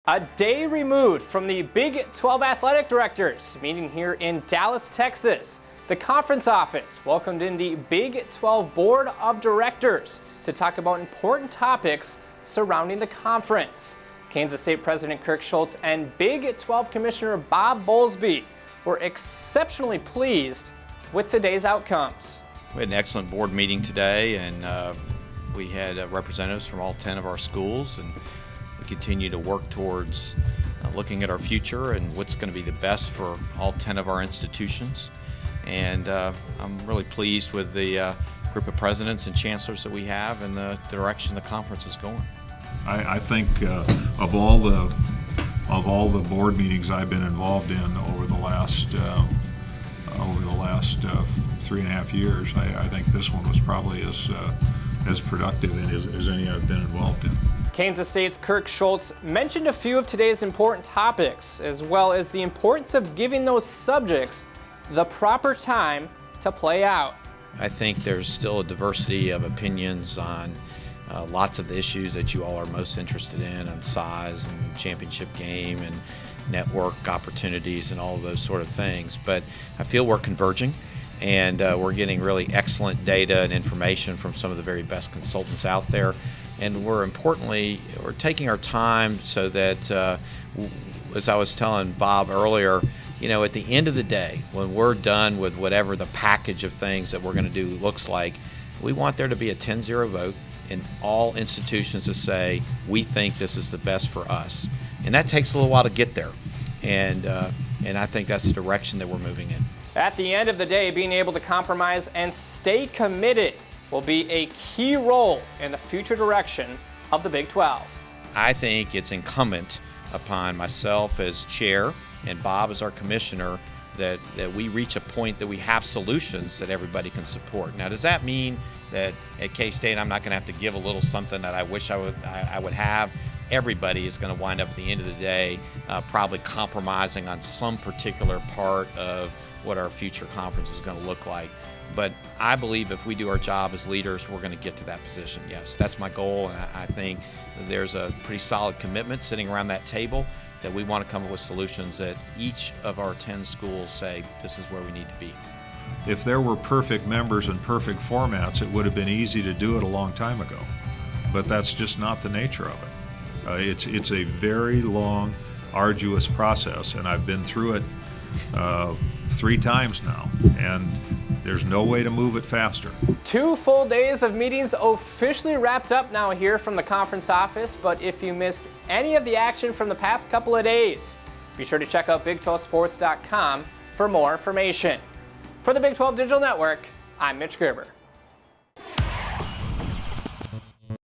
A day removed from the Big 12 athletic directors meeting here in Dallas, Texas, the conference office welcomed in the Big 12 Board of Directors to talk about important topics surrounding the conference. Kansas State President Kirk Schulz and Big 12 Commissioner Bob Bowlsby were exceptionally pleased with today's outcomes. We had an excellent board meeting today, and we had representatives from all 10 of our schools, and we continue to work towards looking at our future and what's going to be the best for all 10 of our institutions. And I'm really pleased with the group of presidents and chancellors that we have and the direction the conference is going. I think of all the board meetings I've been involved in over the last 3.5 years, I think this one was probably as productive as any I've been involved in. Kansas State's Kirk Schulz mentioned a few of today's important topics, as well as the importance of giving those subjects the proper time to play out. I think there's still a diversity of opinions on lots of the issues that you all are most interested in, on size and championship game and network opportunities and all of those sort of things. But I feel we're converging, and we're getting really excellent data and information from some of the very best consultants out there. And we're taking our time so that, as I was telling Bob earlier, at the end of the day, when we're done with whatever the package of things that we're going to do looks like, we want there to be a 10-0 vote in all institutions to say, we think this is the best for us. And that takes a little while to get there. And I think that's the direction that we're moving in. At the end of the day, being able to compromise and stay committed will be a key role in the future direction of the Big 12. I think it's incumbent upon myself as chair and Bob as our commissioner that we reach a point that we have solutions that everybody can support. Now, does that mean that at K-State I'm not going to have to give a little something that I wish I would have? Everybody is going to wind up at the end of the day probably compromising on some particular part of what our future conference is going to look like. But I believe if we do our job as leaders, we're going to get to that position. Yes, that's my goal, and I think there's a pretty solid commitment sitting around that table that we want to come up with solutions that each of our 10 schools say this is where we need to be. If there were perfect members and perfect formats, it would have been easy to do it a long time ago. But that's just not the nature of it. It's a very long, arduous process, and I've been through it 3 times now, and there's no way to move it faster. 2 full days of meetings officially wrapped up now here from the conference office, but if you missed any of the action from the past couple of days, be sure to check out Big12sports.com for more information. For the Big 12 Digital Network, I'm Mitch Gerber.